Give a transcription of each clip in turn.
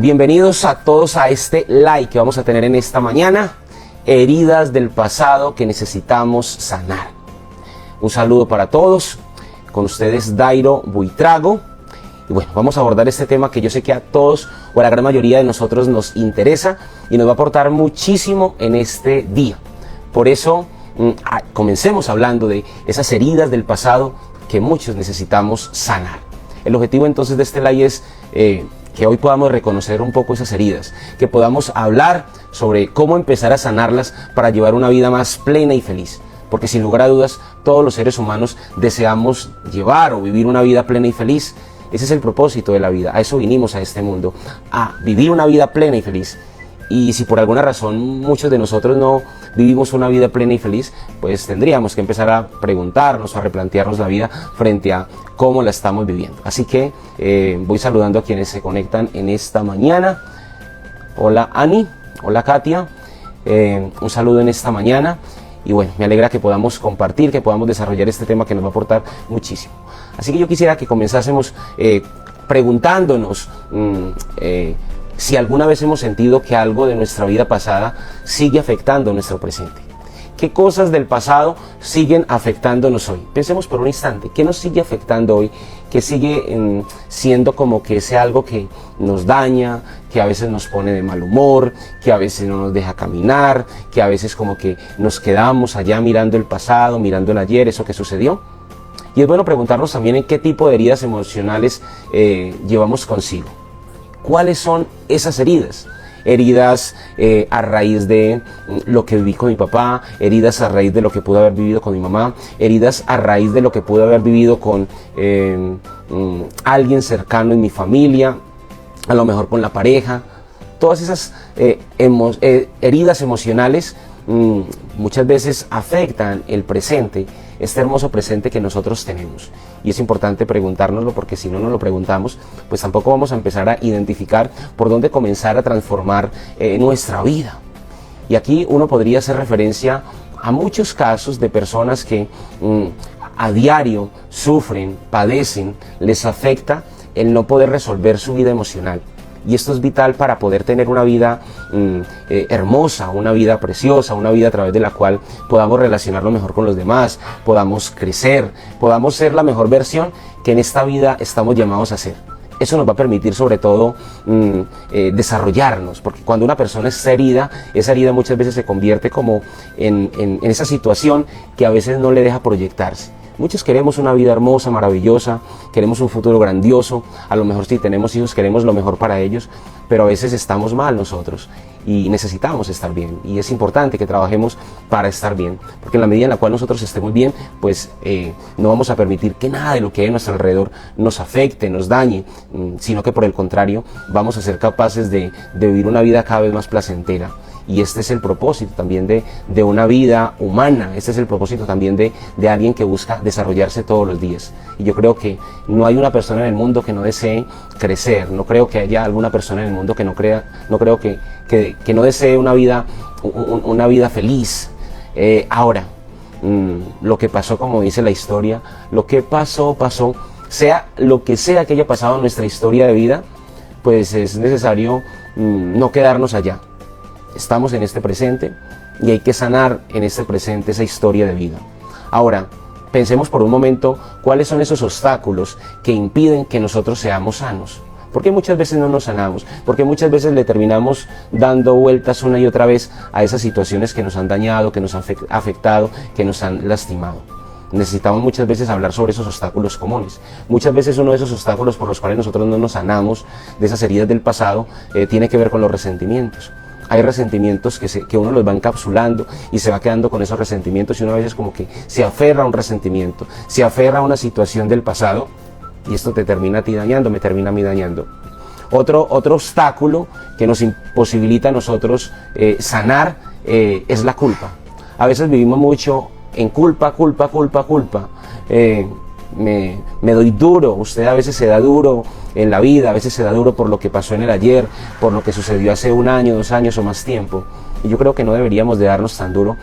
Bienvenidos a todos a este live que vamos a tener en esta mañana. Heridas del pasado que necesitamos sanar. Un saludo para todos. Con ustedes Dairo Buitrago. Y bueno, vamos a abordar este tema que yo sé que a todos o a la gran mayoría de nosotros nos interesa y nos va a aportar muchísimo en este día. Por eso comencemos hablando de esas heridas del pasado que muchos necesitamos sanar. El objetivo entonces de este live es que hoy podamos reconocer un poco esas heridas, que podamos hablar sobre cómo empezar a sanarlas para llevar una vida más plena y feliz. Porque sin lugar a dudas, todos los seres humanos deseamos llevar o vivir una vida plena y feliz. Ese es el propósito de la vida, a eso vinimos a este mundo, a vivir una vida plena y feliz. Y si por alguna razón muchos de nosotros no vivimos una vida plena y feliz, pues tendríamos que empezar a preguntarnos, a replantearnos la vida frente a cómo la estamos viviendo. Así que voy saludando a quienes se conectan en esta mañana. Hola Ani, hola Katia, un saludo en esta mañana. Y bueno, me alegra que podamos compartir, que podamos desarrollar este tema que nos va a aportar muchísimo. Así que yo quisiera que comenzásemos preguntándonos si alguna vez hemos sentido que algo de nuestra vida pasada sigue afectando nuestro presente. ¿Qué cosas del pasado siguen afectándonos hoy? Pensemos por un instante, ¿qué nos sigue afectando hoy? ¿Qué sigue siendo como que ese algo que nos daña, que a veces nos pone de mal humor, que a veces no nos deja caminar, que a veces como que nos quedamos allá mirando el pasado, mirando el ayer, eso que sucedió? Y es bueno preguntarnos también en qué tipo de heridas emocionales llevamos consigo. ¿Cuáles son esas heridas? Heridas a raíz de lo que viví con mi papá, heridas a raíz de lo que pude haber vivido con mi mamá, heridas a raíz de lo que pude haber vivido con alguien cercano en mi familia, a lo mejor con la pareja. Todas esas heridas emocionales muchas veces afectan el presente, este hermoso presente que nosotros tenemos. Y es importante preguntárnoslo, porque si no nos lo preguntamos, pues tampoco vamos a empezar a identificar por dónde comenzar a transformar nuestra vida. Y aquí uno podría hacer referencia a muchos casos de personas que a diario sufren, padecen, les afecta el no poder resolver su vida emocional. Y esto es vital para poder tener una vida hermosa, una vida preciosa, una vida a través de la cual podamos relacionarnos mejor con los demás, podamos crecer, podamos ser la mejor versión que en esta vida estamos llamados a ser. Eso nos va a permitir sobre todo desarrollarnos, porque cuando una persona está herida, esa herida muchas veces se convierte como en esa situación que a veces no le deja proyectarse. Muchos queremos una vida hermosa, maravillosa, queremos un futuro grandioso, a lo mejor si tenemos hijos queremos lo mejor para ellos, pero a veces estamos mal nosotros y necesitamos estar bien, y es importante que trabajemos para estar bien, porque en la medida en la cual nosotros estemos bien, pues no vamos a permitir que nada de lo que hay a nuestro alrededor nos afecte, nos dañe, sino que por el contrario vamos a ser capaces de vivir una vida cada vez más placentera. Y este es el propósito también de una vida humana, este es el propósito también de alguien que busca desarrollarse todos los días. Y yo creo que no hay una persona en el mundo que no desee crecer, no creo que haya alguna persona en el mundo que no creo que no desee una vida feliz. Ahora, lo que pasó, como dice la historia, lo que pasó, sea lo que sea que haya pasado en nuestra historia de vida, pues es necesario no quedarnos allá. Estamos en este presente y hay que sanar en este presente esa historia de vida. Ahora, pensemos por un momento cuáles son esos obstáculos que impiden que nosotros seamos sanos. Porque muchas veces no nos sanamos, porque muchas veces le terminamos dando vueltas una y otra vez a esas situaciones que nos han dañado, que nos han afectado, que nos han lastimado. Necesitamos muchas veces hablar sobre esos obstáculos comunes. Muchas veces uno de esos obstáculos por los cuales nosotros no nos sanamos de esas heridas del pasado tiene que ver con los resentimientos. Hay resentimientos que uno los va encapsulando y se va quedando con esos resentimientos, y uno a veces como que se aferra a un resentimiento, se aferra a una situación del pasado, y esto te termina a ti dañando, me termina a mí dañando. Otro obstáculo que nos imposibilita a nosotros sanar es la culpa. A veces vivimos mucho en culpa. Me doy duro, usted a veces se da duro en la vida, a veces se da duro por lo que pasó en el ayer, por lo que sucedió hace 1 año, 2 años o más tiempo. Y yo creo que no deberíamos de darnos tan duro,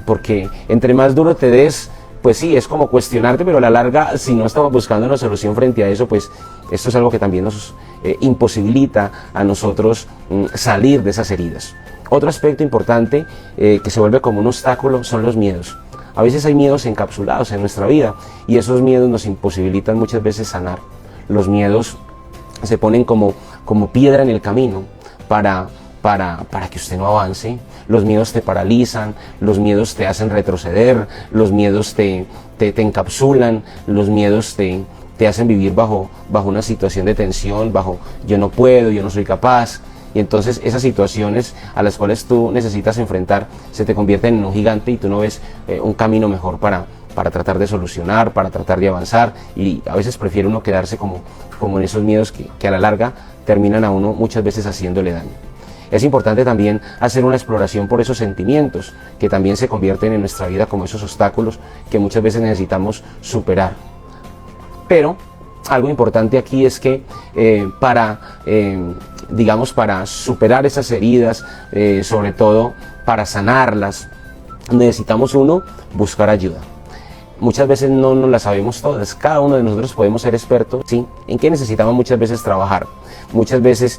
porque entre más duro te des, pues sí, es como cuestionarte, pero a la larga, si no estamos buscando una solución frente a eso, pues esto es algo que también nos imposibilita a nosotros salir de esas heridas. Otro aspecto importante que se vuelve como un obstáculo son los miedos. A veces hay miedos encapsulados en nuestra vida y esos miedos nos imposibilitan muchas veces sanar. Los miedos se ponen como piedra en el camino para que usted no avance. Los miedos te paralizan, los miedos te hacen retroceder, los miedos te encapsulan, los miedos te hacen vivir bajo una situación de tensión, bajo yo no puedo, yo no soy capaz. Y entonces esas situaciones a las cuales tú necesitas enfrentar se te convierten en un gigante y tú no ves un camino mejor para tratar de solucionar, para tratar de avanzar, y a veces prefiere uno quedarse como en esos miedos que a la larga terminan a uno muchas veces haciéndole daño. Es importante también hacer una exploración por esos sentimientos que también se convierten en nuestra vida como esos obstáculos que muchas veces necesitamos superar. Pero algo importante aquí es que para superar esas heridas, sobre todo para sanarlas, necesitamos buscar ayuda. Muchas veces no nos la sabemos todas, cada uno de nosotros podemos ser expertos, ¿sí? En qué necesitamos muchas veces trabajar. Muchas veces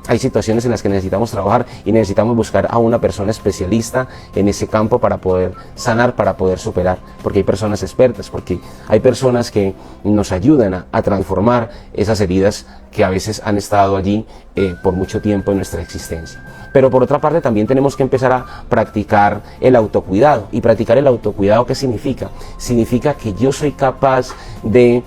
hay situaciones en las que necesitamos trabajar y necesitamos buscar a una persona especialista en ese campo para poder sanar, para poder superar, porque hay personas expertas, porque hay personas que nos ayudan a transformar esas heridas que a veces han estado allí por mucho tiempo en nuestra existencia. Pero por otra parte también tenemos que empezar a practicar el autocuidado. ¿Y practicar el autocuidado qué significa? Significa que yo soy capaz de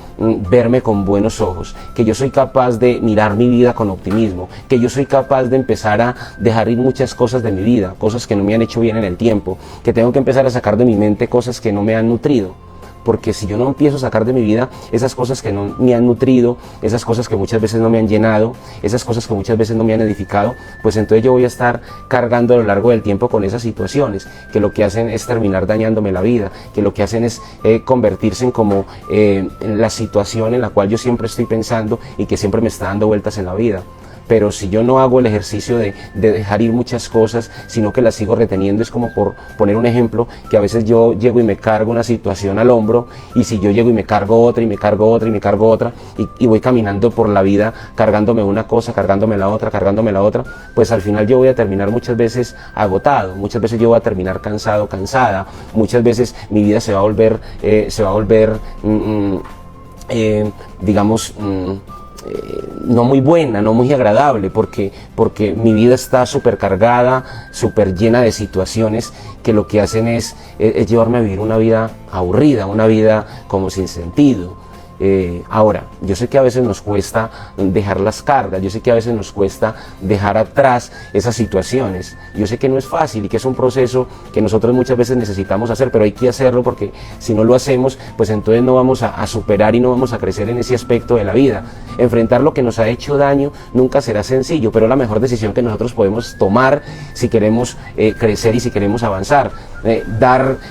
verme con buenos ojos, que yo soy capaz de mirar mi vida con optimismo, que yo soy capaz de empezar a dejar ir muchas cosas de mi vida, cosas que no me han hecho bien en el tiempo, que tengo que empezar a sacar de mi mente cosas que no me han nutrido. Porque si yo no empiezo a sacar de mi vida esas cosas que no me han nutrido, esas cosas que muchas veces no me han llenado, esas cosas que muchas veces no me han edificado, pues entonces yo voy a estar cargando a lo largo del tiempo con esas situaciones que lo que hacen es terminar dañándome la vida, que lo que hacen es convertirse en la situación en la cual yo siempre estoy pensando y que siempre me está dando vueltas en la vida. Pero si yo no hago el ejercicio de dejar ir muchas cosas, sino que las sigo reteniendo, es como por poner un ejemplo, que a veces yo llego y me cargo una situación al hombro, y si yo llego y me cargo otra, y me cargo otra, y me cargo otra, y voy caminando por la vida cargándome una cosa, cargándome la otra, pues al final yo voy a terminar muchas veces agotado, muchas veces yo voy a terminar cansado, cansada, muchas veces mi vida se va a volver, no muy buena, no muy agradable, porque mi vida está súper cargada, súper llena de situaciones que lo que hacen es llevarme a vivir una vida aburrida, una vida como sin sentido. Ahora, yo sé que a veces nos cuesta dejar las cargas, yo sé que a veces nos cuesta dejar atrás esas situaciones, yo sé que no es fácil y que es un proceso que nosotros muchas veces necesitamos hacer, pero hay que hacerlo, porque si no lo hacemos, pues entonces no vamos a superar y no vamos a crecer en ese aspecto de la vida. Enfrentar lo que nos ha hecho daño nunca será sencillo, pero la mejor decisión que nosotros podemos tomar si queremos crecer y si queremos avanzar.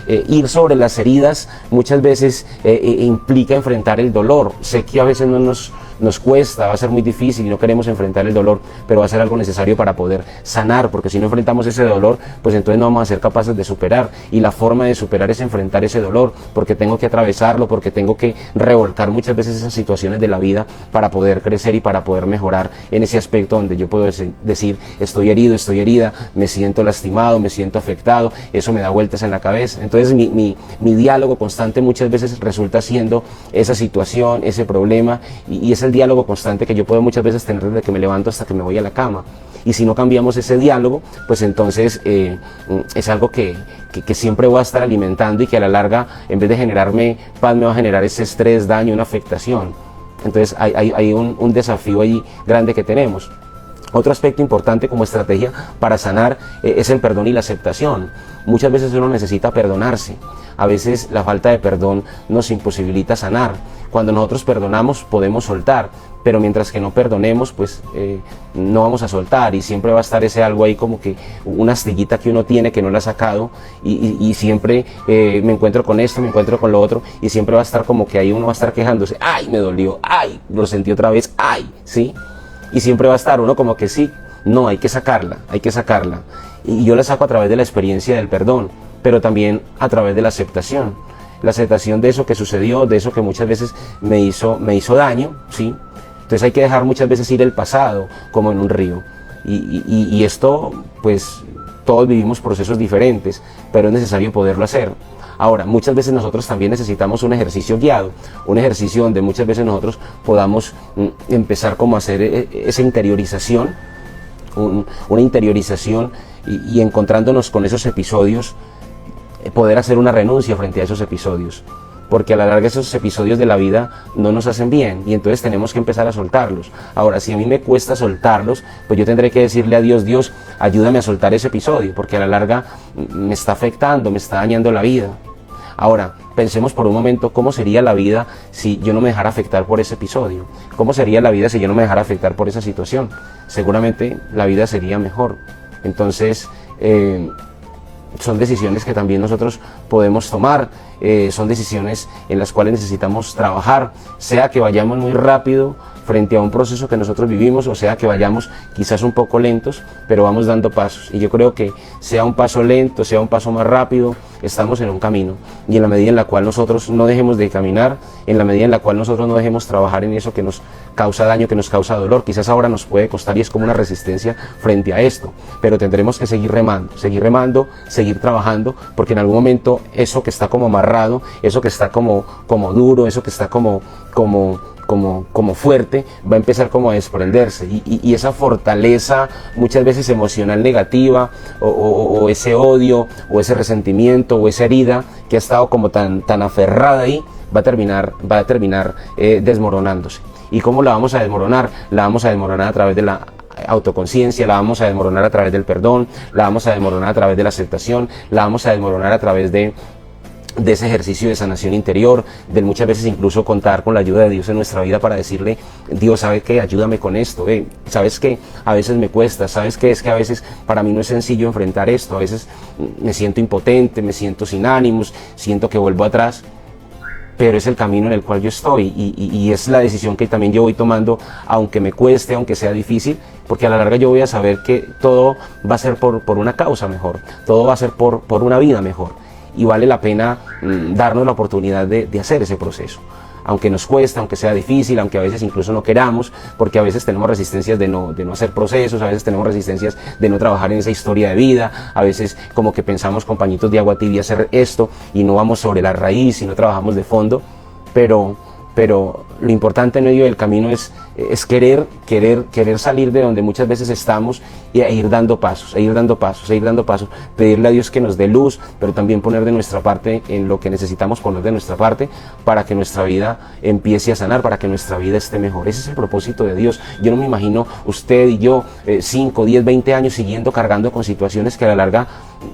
Ir sobre las heridas muchas veces implica enfrentar el dolor. Sé que a veces no nos cuesta, va a ser muy difícil y no queremos enfrentar el dolor, pero va a ser algo necesario para poder sanar, porque si no enfrentamos ese dolor, pues entonces no vamos a ser capaces de superar, y la forma de superar es enfrentar ese dolor, porque tengo que atravesarlo, porque tengo que revolcar muchas veces esas situaciones de la vida para poder crecer y para poder mejorar en ese aspecto donde yo puedo decir, estoy herido, estoy herida, me siento lastimado, me siento afectado, eso me da vueltas en la cabeza. Entonces mi diálogo constante muchas veces resulta siendo esa situación, ese problema, y es el diálogo constante que yo puedo muchas veces tener desde que me levanto hasta que me voy a la cama. Y si no cambiamos ese diálogo, pues entonces es algo que siempre voy a estar alimentando, y que a la larga, en vez de generarme paz, me va a generar ese estrés, daño, una afectación. Entonces hay un desafío ahí grande que tenemos. Otro aspecto importante como estrategia para sanar es el perdón y la aceptación. Muchas veces uno necesita perdonarse. A veces la falta de perdón nos imposibilita sanar. Cuando nosotros perdonamos podemos soltar, pero mientras que no perdonemos, pues no vamos a soltar, y siempre va a estar ese algo ahí como que una astillita que uno tiene que no la ha sacado, y siempre me encuentro con esto, me encuentro con lo otro, y siempre va a estar como que ahí uno va a estar quejándose, ay, me dolió, ay, lo sentí otra vez, ay, ¿sí? Y siempre va a estar uno como que sí, no, hay que sacarla, y yo la saco a través de la experiencia del perdón, pero también a través de la aceptación de eso que sucedió, de eso que muchas veces me hizo daño, ¿sí? Entonces hay que dejar muchas veces ir el pasado como en un río. Y esto, pues, todos vivimos procesos diferentes, pero es necesario poderlo hacer. Ahora, muchas veces nosotros también necesitamos un ejercicio guiado, un ejercicio donde muchas veces nosotros podamos empezar como a hacer esa interiorización, una interiorización y encontrándonos con esos episodios, poder hacer una renuncia frente a esos episodios. Porque a la larga esos episodios de la vida no nos hacen bien y entonces tenemos que empezar a soltarlos. Ahora, si a mí me cuesta soltarlos, pues yo tendré que decirle a Dios, Dios, ayúdame a soltar ese episodio, porque a la larga me está afectando, me está dañando la vida. Ahora, pensemos por un momento cómo sería la vida si yo no me dejara afectar por ese episodio. ¿Cómo sería la vida si yo no me dejara afectar por esa situación? Seguramente la vida sería mejor. Entonces, son decisiones que también nosotros podemos tomar, son decisiones en las cuales necesitamos trabajar, sea que vayamos muy rápido frente a un proceso que nosotros vivimos, o sea que vayamos quizás un poco lentos, pero vamos dando pasos. Y yo creo que sea un paso lento, sea un paso más rápido, estamos en un camino. Y en la medida en la cual nosotros no dejemos de caminar, en la medida en la cual nosotros no dejemos trabajar en eso que nos causa daño, que nos causa dolor, quizás ahora nos puede costar y es como una resistencia frente a esto, pero tendremos que seguir remando, seguir trabajando, porque en algún momento eso que está como amarrado, eso que está como duro, eso que está como fuerte, va a empezar como a desprenderse y esa fortaleza muchas veces emocional negativa o ese odio o ese resentimiento o esa herida que ha estado como tan aferrada ahí va a terminar desmoronándose. ¿Y cómo la vamos a desmoronar? La vamos a desmoronar a través de la autoconciencia, la vamos a desmoronar a través del perdón, la vamos a desmoronar a través de la aceptación, la vamos a desmoronar a través de ese ejercicio de sanación interior, de muchas veces incluso contar con la ayuda de Dios en nuestra vida para decirle, Dios, ¿sabes qué? Ayúdame con esto, ¿sabes qué? A veces me cuesta, ¿sabes qué? Es que a veces para mí no es sencillo enfrentar esto, a veces me siento impotente, me siento sin ánimos, siento que vuelvo atrás, pero es el camino en el cual yo estoy y es la decisión que también yo voy tomando, aunque me cueste, aunque sea difícil, porque a la larga yo voy a saber que todo va a ser por una causa mejor, todo va a ser por una vida mejor. Y vale la pena darnos la oportunidad de hacer ese proceso. Aunque nos cuesta, aunque sea difícil, aunque a veces incluso no queramos, porque a veces tenemos resistencias de no hacer procesos, a veces tenemos resistencias de no trabajar en esa historia de vida, a veces como que pensamos con pañitos de agua tibia hacer esto y no vamos sobre la raíz y no trabajamos de fondo, pero lo importante en medio del camino es querer salir de donde muchas veces estamos e ir dando pasos, pedirle a Dios que nos dé luz, pero también poner de nuestra parte en lo que necesitamos poner de nuestra parte para que nuestra vida empiece a sanar, para que nuestra vida esté mejor. Ese es el propósito de Dios. Yo no me imagino usted y yo 5, 10, 20 años siguiendo cargando con situaciones que a la larga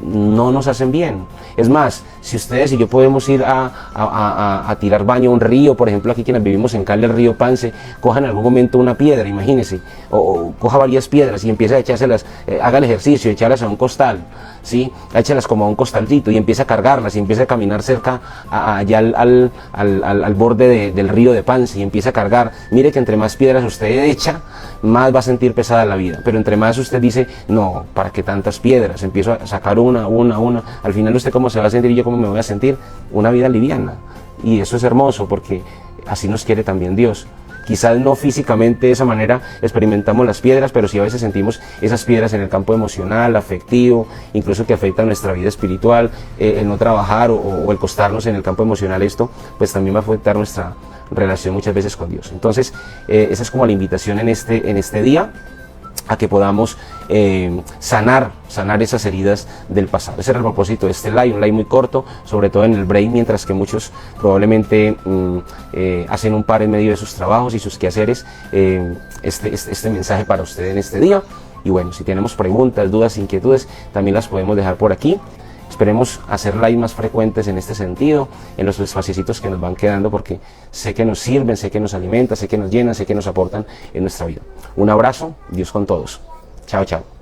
no nos hacen bien. Es más, si ustedes y yo podemos ir a tirar baño a un río, por ejemplo, aquí quienes vivimos en Cali, el río Pance, cojan en algún momento una piedra, imagínense, o coja varias piedras y empieza a echárselas, haga el ejercicio, echarlas a un costal, ¿sí? Échalas como a un costalcito y empieza a cargarlas y empieza a caminar cerca allá al borde del río de Pance y empieza a cargar. Mire que entre más piedras usted echa, más va a sentir pesada la vida, pero entre más usted dice, no, ¿para qué tantas piedras? Empiezo a sacar una, al final usted cómo se va a sentir y yo cómo me voy a sentir, una vida liviana. Y eso es hermoso porque así nos quiere también Dios. Quizás no físicamente de esa manera experimentamos las piedras, pero sí a veces sentimos esas piedras en el campo emocional, afectivo, incluso que afectan nuestra vida espiritual, el no trabajar o el costarnos en el campo emocional, esto pues también va a afectar nuestra relación muchas veces con Dios. Entonces esa es como la invitación en este día, a que podamos sanar esas heridas del pasado. Ese era el propósito de este live, un live muy corto, sobre todo en el break, mientras que muchos probablemente hacen un par en medio de sus trabajos y sus quehaceres. Este mensaje para usted en este día. Y bueno, si tenemos preguntas, dudas, inquietudes, también las podemos dejar por aquí. Esperemos hacer live más frecuentes en este sentido, en los espacios que nos van quedando, porque sé que nos sirven, sé que nos alimentan, sé que nos llenan, sé que nos aportan en nuestra vida. Un abrazo, Dios con todos. Chao, chao.